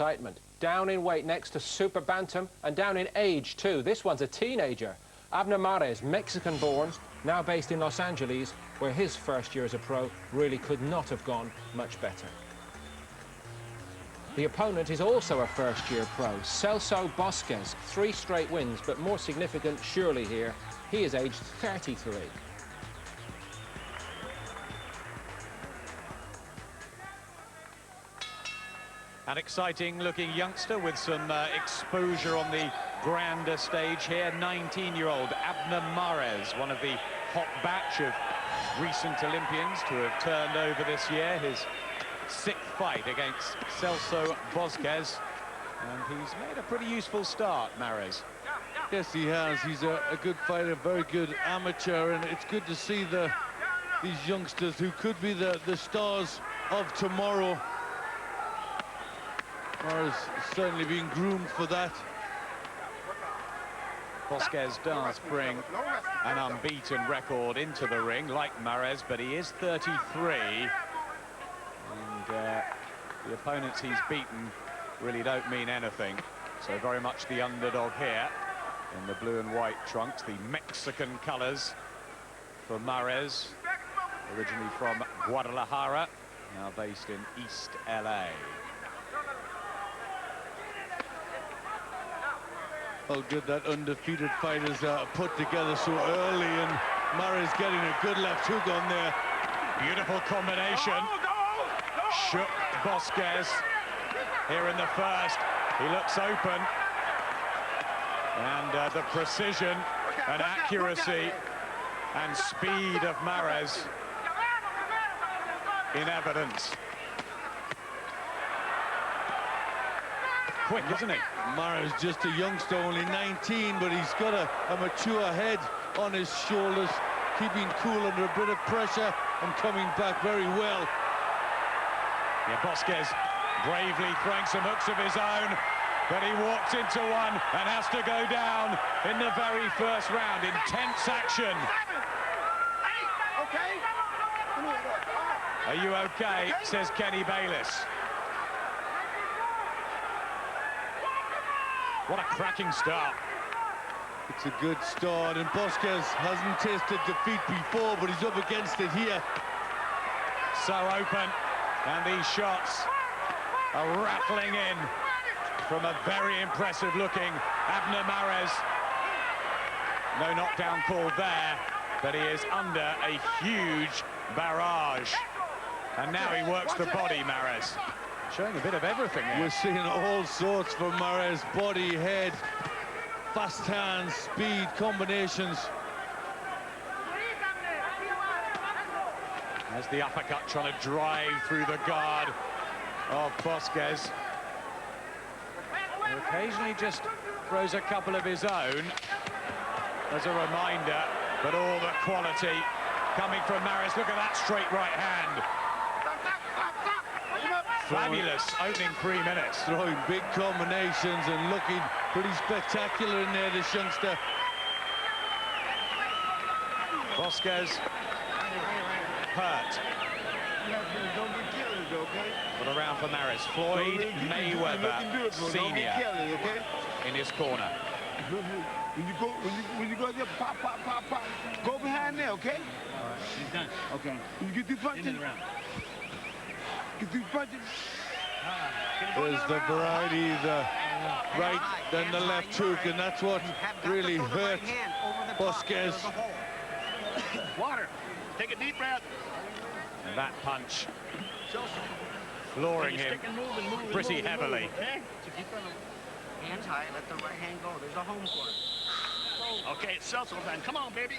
excitement. Down in weight next to Super Bantam and down in age too. This one's a teenager. Abner, Mexican-born, now based in Los Angeles, where his first year as a pro really could not have gone much better. The opponent is also a first-year pro, Selso Bosquez. 3 straight wins, but more significant surely here, he is aged 33. An exciting-looking youngster with some exposure on the grander stage here. 19-year-old Abner, one of the hot batch of recent Olympians to have turned over this year. His 6th fight against Selso Bosquez, and he's made a pretty useful start, Mares. Yes, he has. He's a good fighter, very good amateur, and it's good to see these youngsters who could be the stars of tomorrow. Mares certainly being groomed for that. Bosquez does bring an unbeaten record into the ring, like Mares, but he is 33. And the opponents he's beaten really don't mean anything. So very much the underdog here in the blue and white trunks, the Mexican colors for Mares, originally from Guadalajara, now based in East LA. How good that undefeated fighters put together so early, and Mares getting a good left hook on there. Beautiful combination. Shook Bosquez here in the first. He looks open. And the precision and accuracy and speed of Mares in evidence. Quick, isn't he? Mares just a youngster, only 19, but he's got a mature head on his shoulders, keeping cool under a bit of pressure and coming back very well. Yeah, Bosquez bravely throwing some hooks of his own, but he walks into one and has to go down in the very first round. Intense action. Are you okay? Says Kenny Bayless. What a cracking start. It's a good start, and Bosquez hasn't tasted defeat before, but he's up against it here. So open, and these shots are rattling in from a very impressive looking Abner. No knockdown called there, but he is under a huge barrage. And now he works the body, Mares. Showing a bit of everything here. We're seeing all sorts from Mares. Body, head, fast hands, speed, combinations. As the uppercut trying to drive through the guard of Bosquez. He occasionally just throws a couple of his own as a reminder, but all the quality coming from Mares. Look at that straight right hand. Fabulous opening 3 minutes. Throwing big combinations and looking pretty spectacular in there, this youngster. Bosquez hurt. But around for Mares. Floyd Mayweather Sr. in his corner. When you go there, pop. Go behind there, okay? All right, he's done. Okay. When you get through punching. There's the variety, the right, then the left hook, and that's what really hurt Bosquez. Water. Take a deep breath. And that punch flooring him pretty heavily. Hands high, let the right hand go. There's a home corner. Okay, it's Selso time. Come on, baby.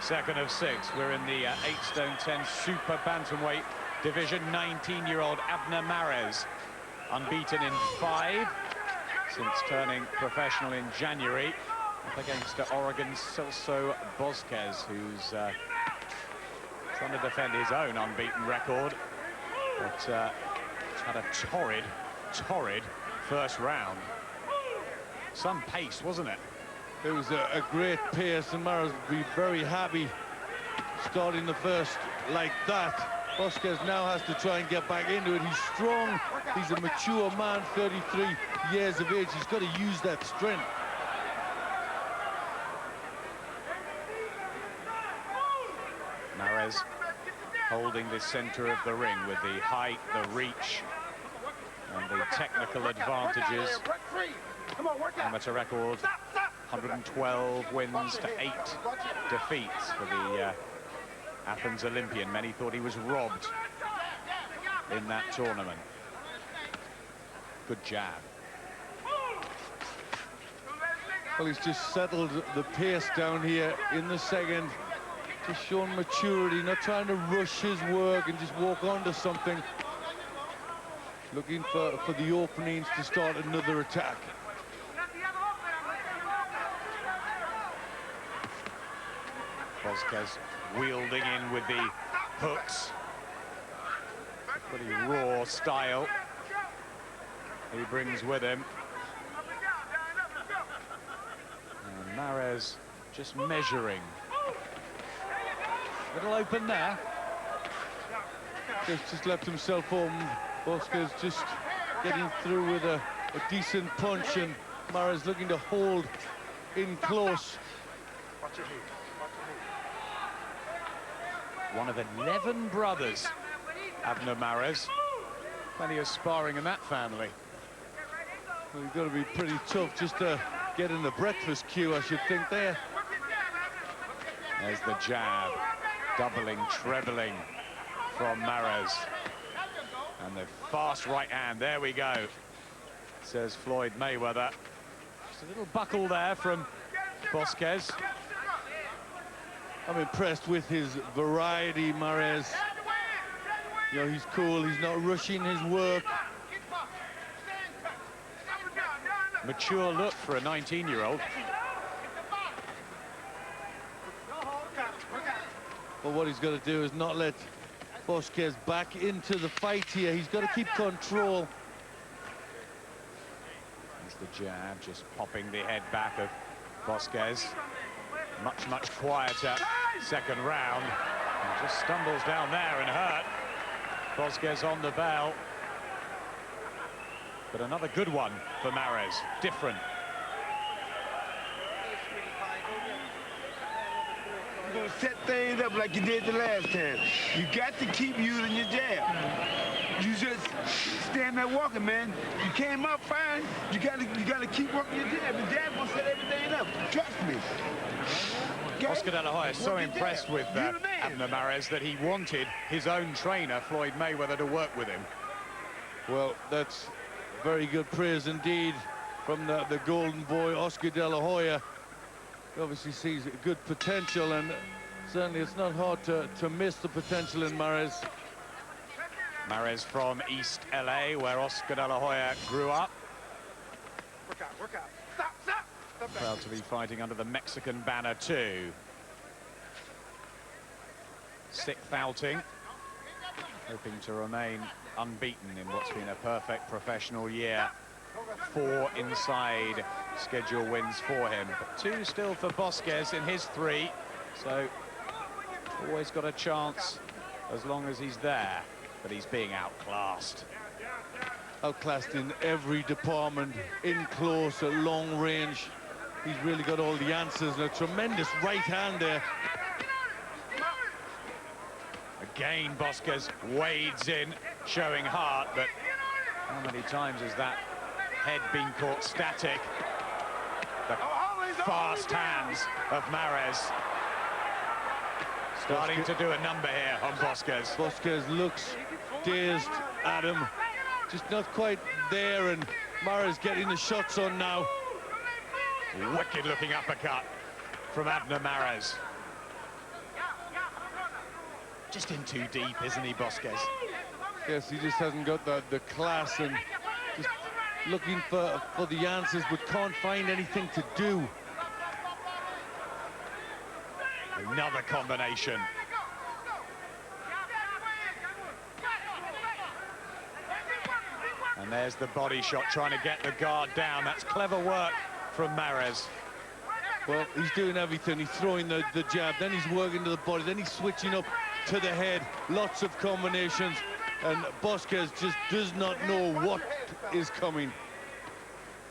Second of 6. We're in the 8 stone 10 super bantamweight division. 19-year-old Abner, unbeaten in 5 since turning professional in January, up against Oregon's Selso Bosquez, who's trying to defend his own unbeaten record, but had a torrid first round. Some pace, wasn't it? It was a great pace, and Mares would be very happy starting the first like that. Bosquez now has to try and get back into it. He's strong. He's a mature man, 33 years of age. He's got to use that strength. Mares holding the center of the ring with the height, the reach, and the technical advantages. Amateur record, 112 wins to 8 defeats for the Athens Olympian. Many thought he was robbed in that tournament. Good jab. Well, he's just settled the pace down here in the second. Just showing maturity, not trying to rush his work and just walk onto something. Looking for the openings to start another attack. Bosquez wielding in with the hooks. Pretty raw style he brings with him. And Mares just measuring. Little open there. Just left himself open. Bosquez just getting through with a decent punch, and Mares looking to hold in close. One of 11 brothers, Abner Mares. Plenty of sparring in that family. Well, you've got to be pretty tough just to get in the breakfast queue, I should think, there. There's the jab, doubling, trebling from Mares. And the fast right hand, there we go, says Floyd Mayweather. Just a little buckle there from Bosquez. I'm impressed with his variety, Mares. You know, he's cool, he's not rushing his work. Mature look for a 19-year-old. But what he's got to do is not let Bosquez back into the fight here. He's got to keep control. There's the jab, just popping the head back of Bosquez. Much quieter second round. And just stumbles down there and hurt. Bosquez on the bell. But another good one for Mares, different. You're gonna set things up like you did the last time. You got to keep using your jab. You just stand there walking, man. You came up fine. You gotta keep working your jab. The jab gonna set everything up. Trust me. Okay? Oscar De La Hoya is so impressed with Abner Mares that he wanted his own trainer, Floyd Mayweather, to work with him. Well, that's very good praise indeed from the golden boy, Oscar De La Hoya. He obviously sees good potential, and certainly it's not hard to miss the potential in Mares. Mares from East LA, where Oscar De La Hoya grew up. Work out. Stop. Proud to be fighting under the Mexican banner too. 6th outing, hoping to remain unbeaten in what's been a perfect professional year. 4 inside schedule wins for him, but 2 still for Bosquez in his 3, so always got a chance as long as he's there, but he's being outclassed. Outclassed in every department, in close, at long range. He's really got all the answers, and a tremendous right hand there. Again, Bosquez wades in, showing heart, but how many times has that head been caught static? The fast hands of Mares starting to do a number here on Bosquez. Bosquez looks dazed at him, just not quite there, and Mares getting the shots on now. Wicked looking uppercut from Abner Mares. Just in too deep, isn't he, Bosquez? Yes, he just hasn't got the class, and just looking for the answers, but can't find anything to do. Another combination. And there's the body shot, trying to get the guard down. That's clever work from Mares. Well, he's doing everything. He's throwing the jab, then he's working to the body, then he's switching up to the head. Lots of combinations, and Bosquez just does not know what is coming.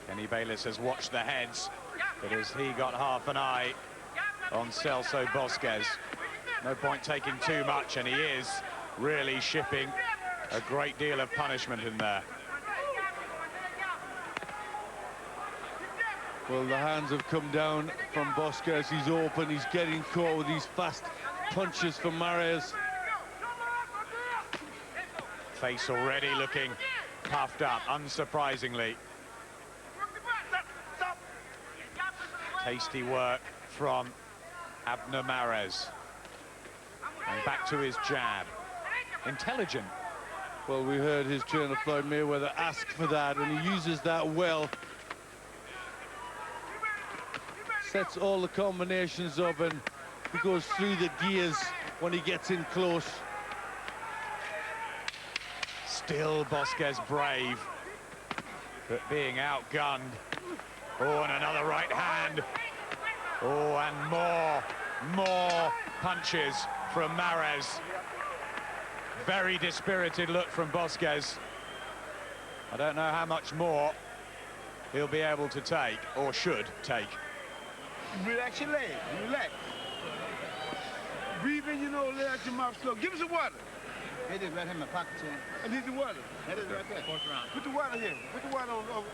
Kenny Bayless has watched the heads, but has he got half an eye on Selso Bosquez? No point taking too much, and he is really shipping a great deal of punishment in there. Well, the hands have come down from Bosquez. He's open, he's getting caught with these fast punches from Mares. Face already looking puffed up, unsurprisingly. Tasty work from Abner Mares. And back to his jab. Intelligent. Well, we heard his trainer Floyd Mayweather ask for that, and he uses that well. Sets all the combinations up, and he goes through the gears when he gets in close. Still Bosquez brave, but being outgunned. Oh, and another right hand. Oh, and more punches from Mares. Very dispirited look from Bosquez. I don't know how much more he'll be able to take, or should take. Relax your leg, relax. Breathe in your nose, let out your mouth slow. Give us some water. Hit it right in my pocket, too. I need the water. That is right there. Fourth round. Put the water here. Put the water on.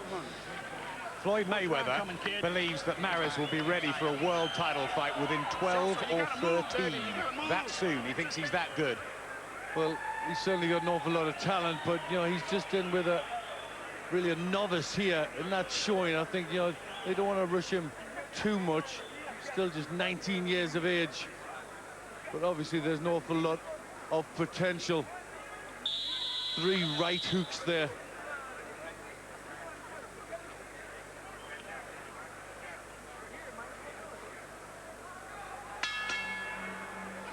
Floyd Mayweather believes that Mares will be ready for a world title fight within 12 or 13. That soon. He thinks he's that good. Well, he's certainly got an awful lot of talent, but, you know, he's just in with really a novice here, and that's showing. I think, you know, they don't want to rush him too much. Still just 19 years of age, but obviously there's an awful lot of potential. 3 right hooks there.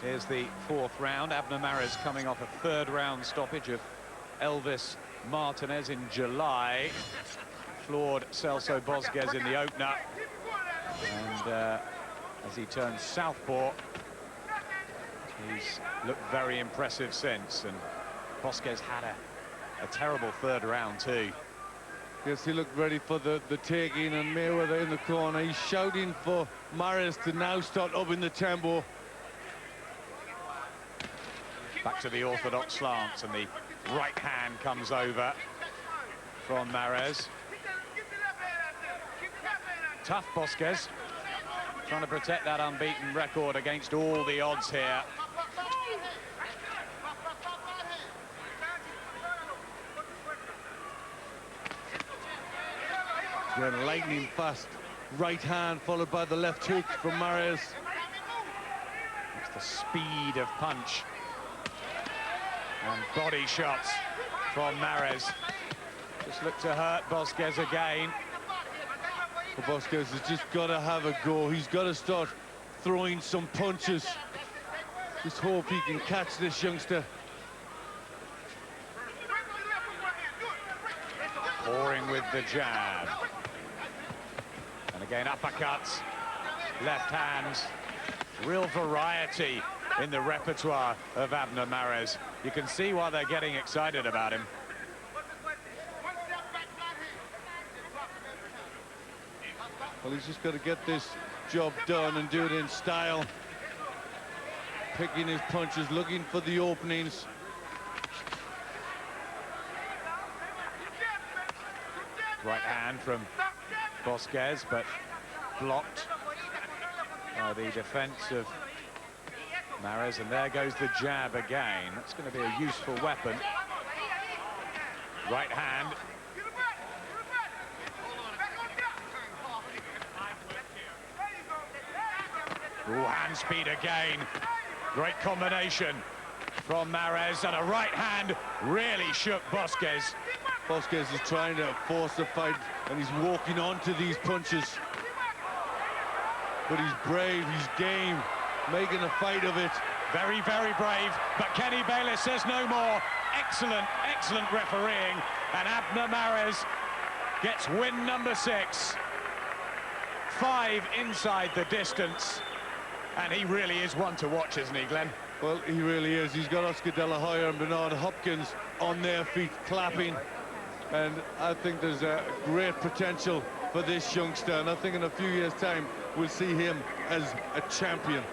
Here's the 4th round. Abner Mares coming off a 3rd round stoppage of Elvis Martinez in July. Floored Selso Bosquez in the opener. And as he turns southpaw, he's looked very impressive since. And Bosquez had a terrible 3rd round too. Yes, he looked ready for the taking, and Mayweather in the corner. He's shouting for Mares to now start upping the tempo. Back to the orthodox slants, and the right hand comes over from Mares. Tough Bosquez, trying to protect that unbeaten record against all the odds here. Then lightning fast right hand followed by the left hook from Mares. It's the speed of punch and body shots from Mares. Just looked to hurt Bosquez again. Well, Bosquez has just got to have a go. He's got to start throwing some punches. Just hope he can catch this youngster. Pouring with the jab. And again, uppercuts, left hands. Real variety in the repertoire of Abner Mares. You can see why they're getting excited about him. Well, he's just got to get this job done and do it in style. Picking his punches, looking for the openings. Right hand from Bosquez, but blocked by the defense of Mares, and there goes the jab again. That's going to be a useful weapon. Right hand. Ooh, hand speed again. Great combination from Mares, and a right hand really shook Bosquez. Bosquez is trying to force the fight, and he's walking onto these punches. But he's brave, he's game, making a fight of it. Very, very brave, but Kenny Bayless says no more. Excellent, excellent refereeing, and Abner Mares gets win number 6. 5 inside the distance. And he really is one to watch, isn't he, Glenn? Well, he really is. He's got Oscar De La Hoya and Bernard Hopkins on their feet, clapping. And I think there's a great potential for this youngster. And I think in a few years' time, we'll see him as a champion.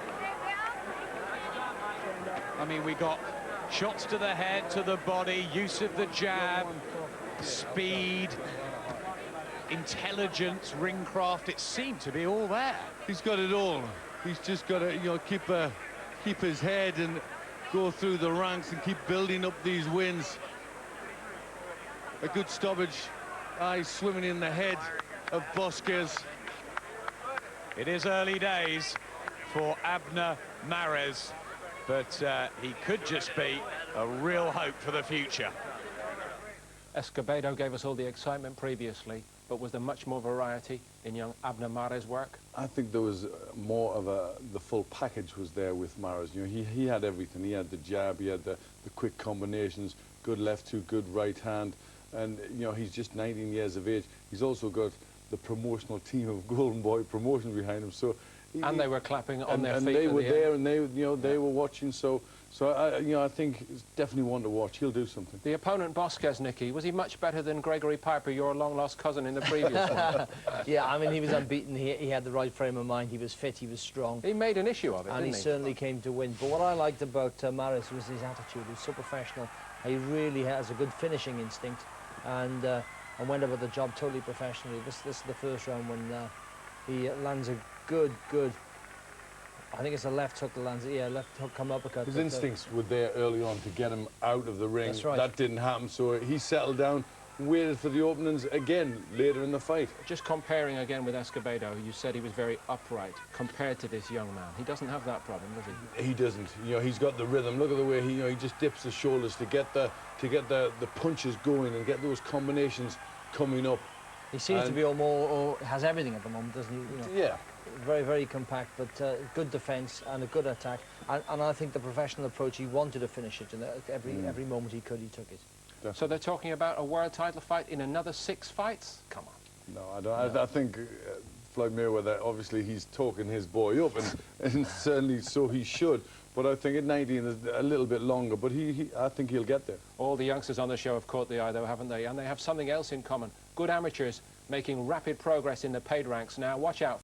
I mean, we got shots to the head, to the body, use of the jab, speed, intelligence, ring craft. It seemed to be all there. He's got it all. He's just got to, you know, keep his head and go through the ranks and keep building up these wins. A good stoppage, eyes swimming in the head of Bosquez. It is early days for Abner Mares, but he could just be a real hope for the future. Escobedo gave us all the excitement previously, but was there much more variety in young Abner Mares' work? I think there was more of the full package was there with Mares. You know, he had everything. He had the jab, he had the quick combinations, good left hook, good right hand, and you know, he's just 19 years of age. He's also got the promotional team of Golden Boy Promotion behind him. So And they were clapping on their feet. And they were there, end. and they, you know, they were watching. So I think it's definitely one to watch. He'll do something. The opponent, Bosquez, Nicky, was he much better than Gregory Piper, your long-lost cousin in the previous one? Yeah, I mean, he was unbeaten. He had the right frame of mind. He was fit. He was strong. He made an issue of it, And didn't he certainly came to win. But what I liked about Maris was his attitude. He was so professional. He really has a good finishing instinct, and went about the job totally professionally. This is the first round when he lands a good. I think it's a left hook that lands. Yeah, left hook come uppercut. His instincts were there early on to get him out of the ring. That's right. That didn't happen, so he settled down, waited for the openings again later in the fight. Just comparing again with Escobedo, you said he was very upright compared to this young man. He doesn't have that problem, does he? He doesn't. You know, he's got the rhythm. Look at the way he, you know, he just dips his shoulders to get the punches going and get those combinations coming up. He seems to be or has everything at the moment, doesn't he? You know, Yeah. very, very compact, but good defence and a good attack. And I think the professional approach, he wanted to finish it, and every moment he could, he took it. Definitely. So they're talking about a world title fight in another 6 fights? Come on. No, I don't. I think Floyd Mayweather, obviously, he's talking his boy up, and certainly so he should. But I think at 19 is a little bit longer, but I think he'll get there. All the youngsters on the show have caught the eye, though, haven't they? And they have something else in common. Good amateurs making rapid progress in the paid ranks now. Watch out.